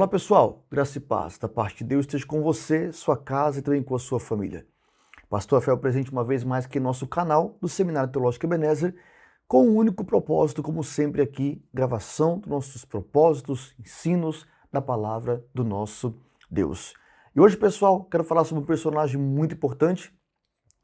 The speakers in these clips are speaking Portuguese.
Olá pessoal, graça e paz da parte de Deus esteja com você, sua casa e também com a sua família. Pastor Rafael presente uma vez mais aqui em nosso canal do Seminário Teológico Ebenezer, com um único propósito, como sempre aqui, gravação dos nossos propósitos, ensinos da palavra do nosso Deus. E hoje, pessoal, quero falar sobre um personagem muito importante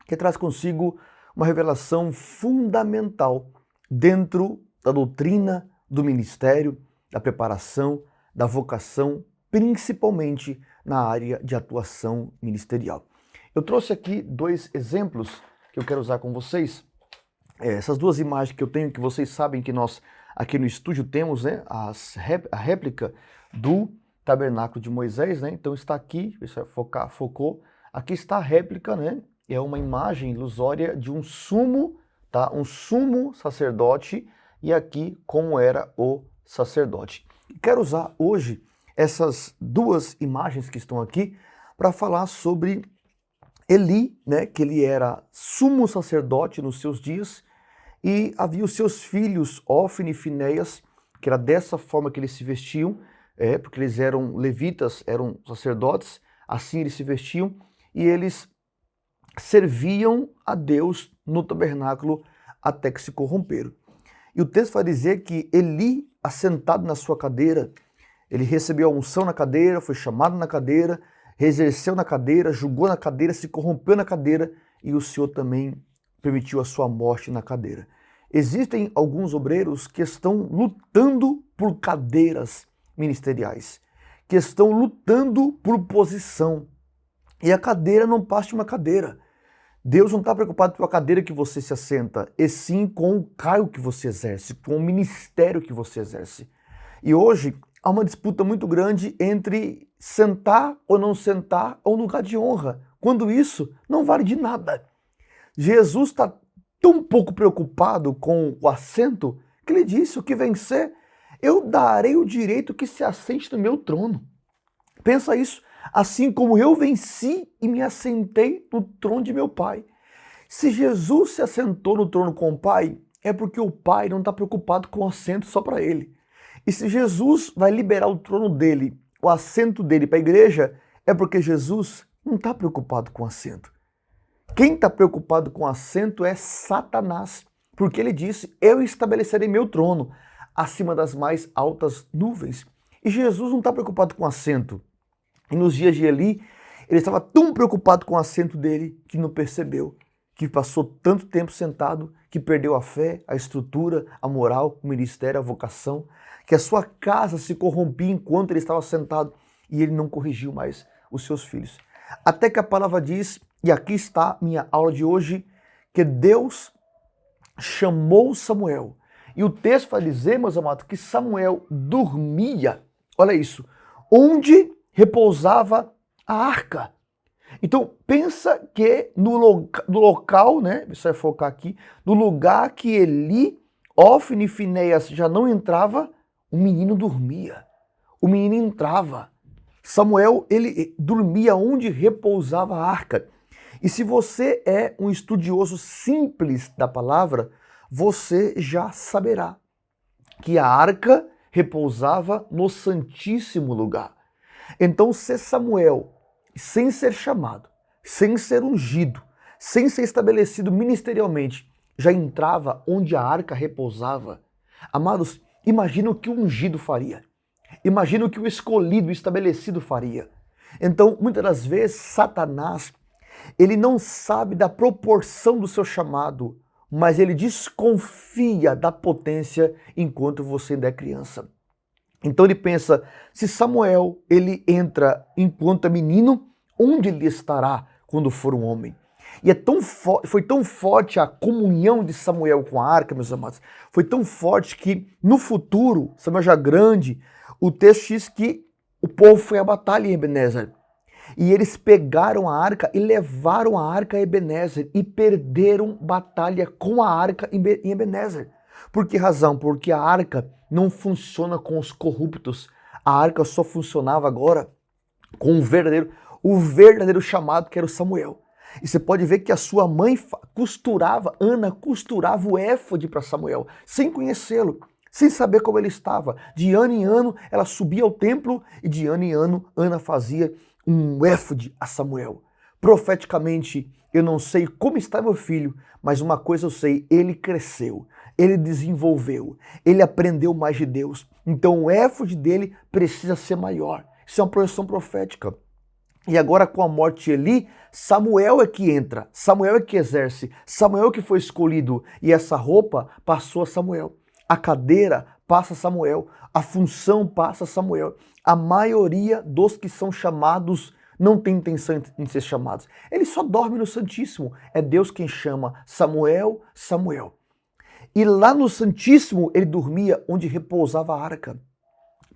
que traz consigo uma revelação fundamental dentro da doutrina do ministério, da preparação, da vocação, principalmente na área de atuação ministerial. Eu trouxe aqui dois exemplos que eu quero usar com vocês. Essas duas imagens que eu tenho, que vocês sabem que nós aqui no estúdio temos, né, a réplica do tabernáculo de Moisés, né? Então está aqui, deixa eu focar, focou. Aqui está a réplica, né? É uma imagem ilusória de um sumo, tá? Um sumo sacerdote, e aqui como era o sacerdote. Quero usar hoje essas duas imagens que estão aqui para falar sobre Eli, né, que ele era sumo sacerdote nos seus dias, e havia os seus filhos, Ofni e Finéias, que era dessa forma que eles se vestiam, porque eles eram levitas, eram sacerdotes, assim eles se vestiam, e eles serviam a Deus no tabernáculo até que se corromperam. E o texto vai dizer que Eli, assentado na sua cadeira, ele recebeu a unção na cadeira, foi chamado na cadeira, exerceu na cadeira, julgou na cadeira, se corrompeu na cadeira, e o Senhor também permitiu a sua morte na cadeira. Existem alguns obreiros que estão lutando por cadeiras ministeriais, que estão lutando por posição, e a cadeira não passa de uma cadeira. Deus não está preocupado com a cadeira que você se assenta, e sim com o cargo que você exerce, com o ministério que você exerce. E hoje há uma disputa muito grande entre sentar ou não sentar a um lugar de honra, quando isso não vale de nada. Jesus está tão pouco preocupado com o assento que ele disse: o que vencer, eu darei o direito que se assente no meu trono. Pensa isso. Assim como eu venci e me assentei no trono de meu Pai. Se Jesus se assentou no trono com o Pai, é porque o Pai não está preocupado com o assento só para ele. E se Jesus vai liberar o trono dele, o assento dele para a igreja, é porque Jesus não está preocupado com o assento. Quem está preocupado com o assento é Satanás, porque ele disse: eu estabelecerei meu trono acima das mais altas nuvens. E Jesus não está preocupado com o assento. E nos dias de Eli, ele estava tão preocupado com o assento dele que não percebeu, que passou tanto tempo sentado, que perdeu a fé, a estrutura, a moral, o ministério, a vocação, que a sua casa se corrompia enquanto ele estava sentado e ele não corrigiu mais os seus filhos. Até que a palavra diz, e aqui está minha aula de hoje, que Deus chamou Samuel. E o texto vai dizer, meus amados, que Samuel dormia, olha isso, onde repousava a arca. Então, pensa que no local, né, você vai focar aqui, no lugar que Eli, Ofni e Finéias já não entrava, o menino dormia. O menino entrava. Samuel, ele dormia onde repousava a arca. E se você é um estudioso simples da palavra, você já saberá que a arca repousava no Santíssimo Lugar. Então, se Samuel, sem ser chamado, sem ser ungido, sem ser estabelecido ministerialmente, já entrava onde a arca repousava, amados, imagina o que o ungido faria. Imagina o que o escolhido, estabelecido faria. Então, muitas das vezes, Satanás, ele não sabe da proporção do seu chamado, mas ele desconfia da potência enquanto você ainda é criança. Então ele pensa, se Samuel ele entra enquanto é menino, onde ele estará quando for um homem? E foi tão forte a comunhão de Samuel com a arca, meus amados, foi tão forte que no futuro, Samuel já grande, o texto diz que o povo foi à batalha em Ebenezer. E eles pegaram a arca e levaram a arca a Ebenezer e perderam batalha com a arca em Ebenezer. Por que razão? Porque a arca não funciona com os corruptos. A arca só funcionava agora com o verdadeiro chamado, que era o Samuel. E você pode ver que a sua mãe Ana costurava o éfode para Samuel, sem conhecê-lo. sem saber como ele estava. De ano em ano, ela subia ao templo e de ano em ano, Ana fazia um éfode a Samuel. Profeticamente, eu não sei como está meu filho, mas uma coisa eu sei, ele cresceu, ele desenvolveu, ele aprendeu mais de Deus. Então o éfode dele precisa ser maior. Isso é uma projeção profética. E agora com a morte de Eli, Samuel é que entra, Samuel é que exerce, Samuel é que foi escolhido e essa roupa passou a Samuel. A cadeira passa a Samuel, a função passa a Samuel. A maioria dos que são chamados não tem intenção em ser chamados. Ele só dorme no Santíssimo. É Deus quem chama Samuel, Samuel. E lá no Santíssimo ele dormia onde repousava a arca.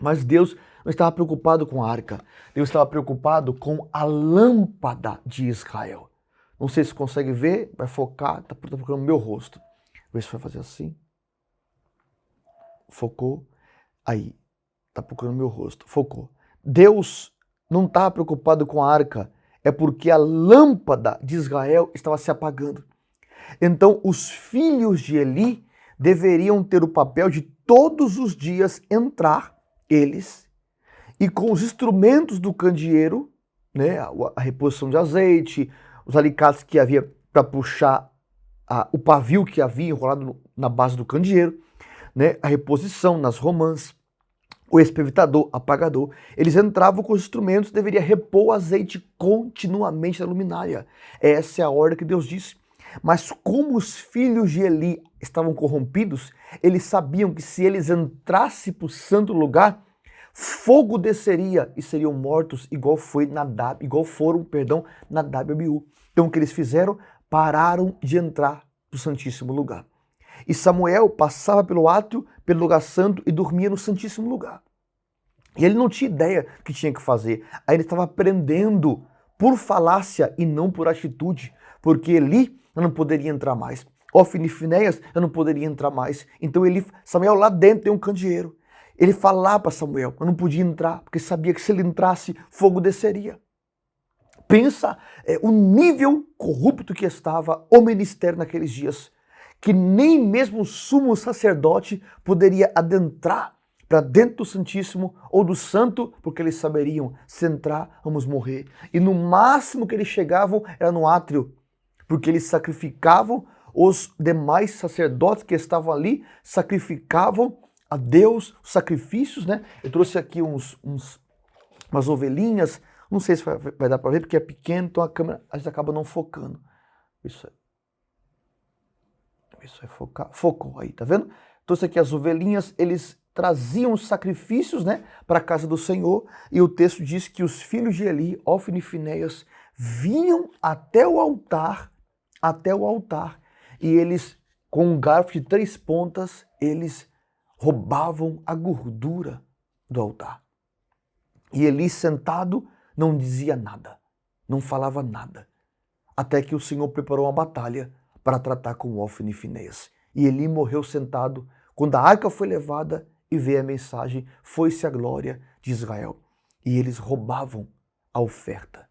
Mas Deus não estava preocupado com a arca. Deus estava preocupado com a lâmpada de Israel. Não sei se consegue ver, vai focar, está procurando o meu rosto. Vê se vai fazer assim. Focou. Aí, está procurando o meu rosto. Focou. Deus não estava preocupado com a arca, é porque a lâmpada de Israel estava se apagando. Então, os filhos de Eli deveriam ter o papel de todos os dias entrar, eles, e com os instrumentos do candeeiro, né, a reposição de azeite, os alicates que havia para puxar o pavio que havia enrolado na base do candeeiro, né, a reposição nas romãs, o espevitador, apagador, eles entravam com os instrumentos, deveria repor o azeite continuamente na luminária. Essa é a ordem que Deus disse. Mas como os filhos de Eli estavam corrompidos, eles sabiam que se eles entrassem para o santo lugar, fogo desceria e seriam mortos igual foram Nadab e Abiú. Então o que eles fizeram? Pararam de entrar para o santíssimo lugar. E Samuel passava pelo átrio, pelo lugar santo e dormia no santíssimo lugar. E ele não tinha ideia do que tinha que fazer. Aí ele estava aprendendo por falácia e não por atitude, porque Eli não poderia entrar mais. Ofni e Finéias não poderia entrar mais. Então Samuel lá dentro tem um candeeiro. Ele falava para Samuel, eu não podia entrar, porque sabia que se ele entrasse, fogo desceria. Pensa o nível corrupto que estava o ministério naqueles dias, que nem mesmo o sumo sacerdote poderia adentrar para dentro do Santíssimo ou do Santo, porque eles saberiam, se entrar, vamos morrer. E no máximo que eles chegavam era no átrio, porque eles sacrificavam, os demais sacerdotes que estavam ali sacrificavam a Deus, os sacrifícios, né? Eu trouxe aqui umas ovelhinhas, não sei se vai dar para ver, porque é pequeno, então a câmera às vezes acaba não focando. Isso é focar. Focou aí, tá vendo? Trouxe aqui as ovelhinhas, eles traziam os sacrifícios, né, para a casa do Senhor, e o texto diz que os filhos de Eli, Ofni e Finéias, vinham até o altar, e eles, com um garfo de 3 pontas, eles roubavam a gordura do altar. E Eli, sentado, não dizia nada, não falava nada, até que o Senhor preparou uma batalha para tratar com Ofni e Finéias. E Eli morreu sentado quando a arca foi levada e veio a mensagem, foi-se a glória de Israel. E eles roubavam a oferta.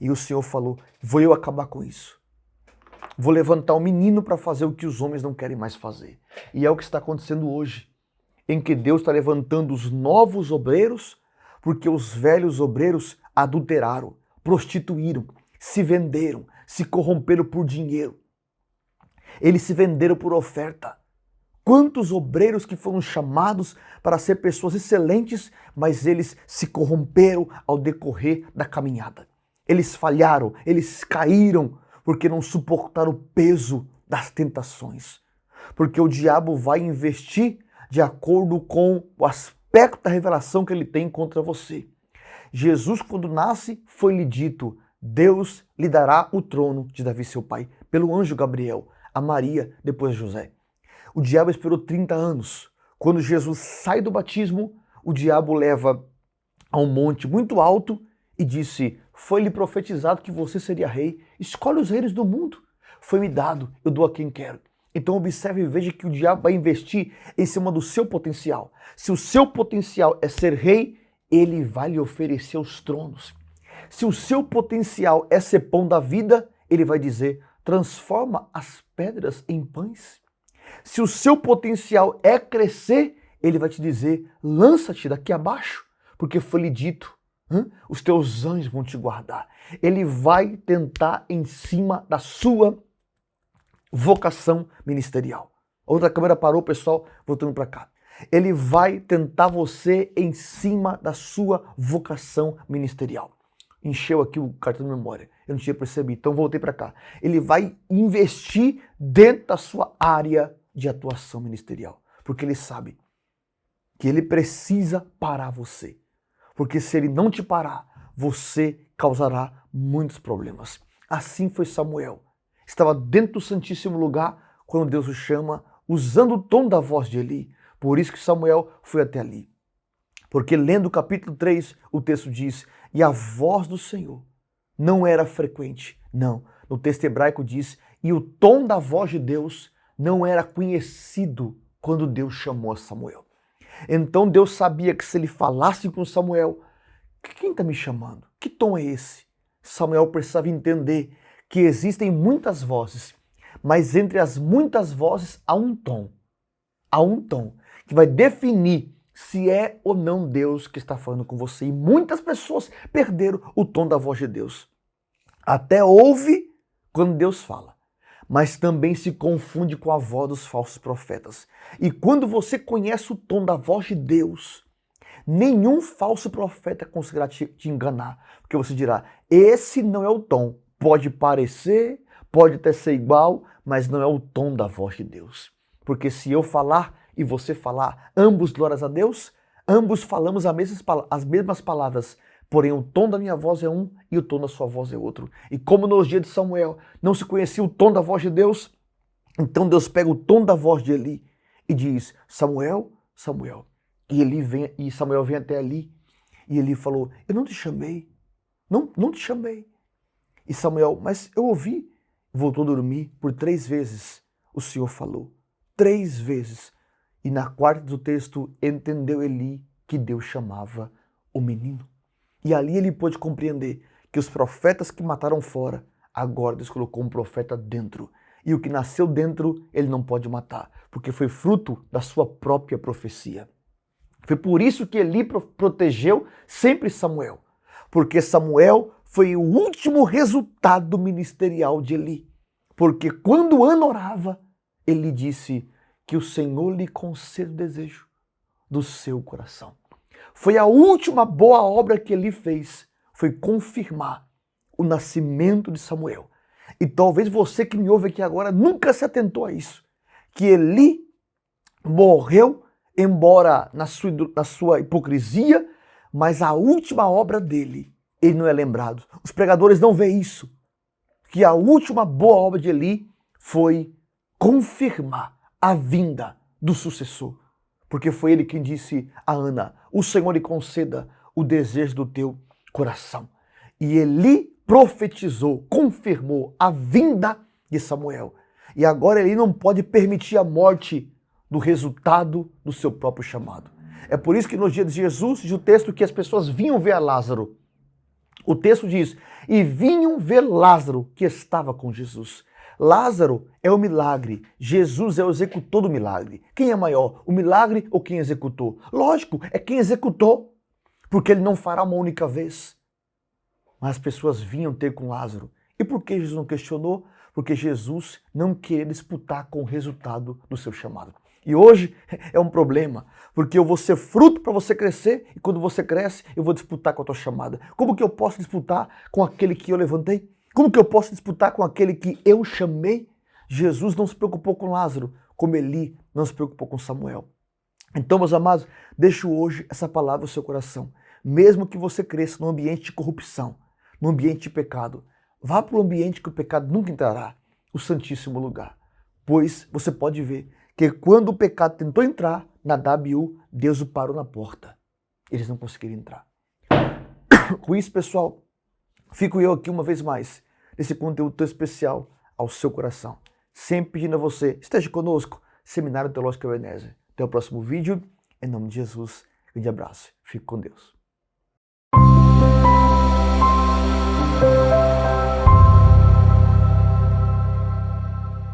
E o Senhor falou, vou eu acabar com isso. Vou levantar um menino para fazer o que os homens não querem mais fazer. E é o que está acontecendo hoje, em que Deus está levantando os novos obreiros, porque os velhos obreiros adulteraram, prostituíram, se venderam, se corromperam por dinheiro. Eles se venderam por oferta. Quantos obreiros que foram chamados para ser pessoas excelentes, mas eles se corromperam ao decorrer da caminhada. Eles falharam, eles caíram, porque não suportaram o peso das tentações. Porque o diabo vai investir de acordo com o aspecto da revelação que ele tem contra você. Jesus, quando nasce, foi-lhe dito, Deus lhe dará o trono de Davi, seu pai, pelo anjo Gabriel, a Maria, depois a José. O diabo esperou 30 anos. Quando Jesus sai do batismo, o diabo leva a um monte muito alto e disse, foi-lhe profetizado que você seria rei, escolhe os reis do mundo. Foi-me dado, eu dou a quem quero. Então observe e veja que o diabo vai investir em cima do seu potencial. Se o seu potencial é ser rei, ele vai lhe oferecer os tronos. Se o seu potencial é ser pão da vida, ele vai dizer, transforma as pedras em pães. Se o seu potencial é crescer, ele vai te dizer, lança-te daqui abaixo, porque foi lhe dito, os teus anjos vão te guardar. Ele vai tentar em cima da sua vocação ministerial. Outra câmera parou, pessoal, voltando para cá. Ele vai tentar você em cima da sua vocação ministerial. Encheu aqui o cartão de memória, eu não tinha percebido, então voltei para cá. Ele vai investir dentro da sua área de atuação ministerial, porque ele sabe que ele precisa parar você. Porque se ele não te parar, você causará muitos problemas. Assim foi Samuel. Estava dentro do Santíssimo Lugar quando Deus o chama, usando o tom da voz de Eli. Por isso que Samuel foi até ali. Porque lendo o capítulo 3, o texto diz, e a voz do Senhor não era frequente. Não, no texto hebraico diz, e o tom da voz de Deus não era conhecido quando Deus chamou a Samuel. Então Deus sabia que se ele falasse com Samuel, quem está me chamando? Que tom é esse? Samuel precisava entender que existem muitas vozes, mas entre as muitas vozes há um tom. Há um tom que vai definir se é ou não Deus que está falando com você. E muitas pessoas perderam o tom da voz de Deus. Até ouve quando Deus fala, mas também se confunde com a voz dos falsos profetas. E quando você conhece o tom da voz de Deus, nenhum falso profeta conseguirá te enganar, porque você dirá, esse não é o tom. Pode parecer, pode até ser igual, mas não é o tom da voz de Deus. Porque se eu falar e você falar, ambos glórias a Deus, ambos falamos as mesmas palavras, porém o tom da minha voz é um e o tom da sua voz é outro. E como nos dias de Samuel não se conhecia o tom da voz de Deus, então Deus pega o tom da voz de Eli e diz, Samuel, Samuel. E Samuel vem até ali e Eli falou, eu não te chamei, não te chamei. E Samuel, mas eu ouvi, voltou a dormir por 3 vezes. O Senhor falou, 3 vezes. E na quarta do texto entendeu Eli que Deus chamava o menino. E ali ele pôde compreender que os profetas que mataram fora, agora Deus colocou um profeta dentro. E o que nasceu dentro, ele não pode matar, porque foi fruto da sua própria profecia. Foi por isso que Eli protegeu sempre Samuel, porque Samuel foi o último resultado ministerial de Eli. Porque quando Ana orava, Eli disse que o Senhor lhe conceda o desejo do seu coração. Foi a última boa obra que Eli fez, foi confirmar o nascimento de Samuel. E talvez você que me ouve aqui agora nunca se atentou a isso, que Eli morreu, embora na sua hipocrisia, mas a última obra dele, ele não é lembrado. Os pregadores não veem isso, que a última boa obra de Eli foi confirmar a vinda do sucessor. Porque foi ele quem disse a Ana, o Senhor lhe conceda o desejo do teu coração. E Eli profetizou, confirmou a vinda de Samuel. E agora ele não pode permitir a morte do resultado do seu próprio chamado. É por isso que nos dias de Jesus, diz o texto que as pessoas vinham ver a Lázaro. O texto diz, e vinham ver Lázaro que estava com Jesus. Lázaro é o milagre, Jesus é o executor do milagre. Quem é maior, o milagre ou quem executou? Lógico, é quem executou, porque ele não fará uma única vez. Mas as pessoas vinham ter com Lázaro. E por que Jesus não questionou? Porque Jesus não queria disputar com o resultado do seu chamado. E hoje é um problema, porque eu vou ser fruto para você crescer, e quando você cresce, eu vou disputar com a tua chamada. Como que eu posso disputar com aquele que eu levantei? Como que eu posso disputar com aquele que eu chamei? Jesus não se preocupou com Lázaro, como Eli não se preocupou com Samuel. Então, meus amados, deixo hoje essa palavra no seu coração. Mesmo que você cresça num ambiente de corrupção, num ambiente de pecado, vá para o ambiente que o pecado nunca entrará, o Santíssimo Lugar. Pois você pode ver que quando o pecado tentou entrar, Nadab e Abiú, Deus o parou na porta. Eles não conseguiram entrar. Com isso, pessoal, fico eu aqui uma vez mais, nesse conteúdo tão especial ao seu coração. Sempre pedindo a você, esteja conosco, Seminário Teológico Ebenezer. Até o próximo vídeo, em nome de Jesus. Grande abraço. Fique com Deus.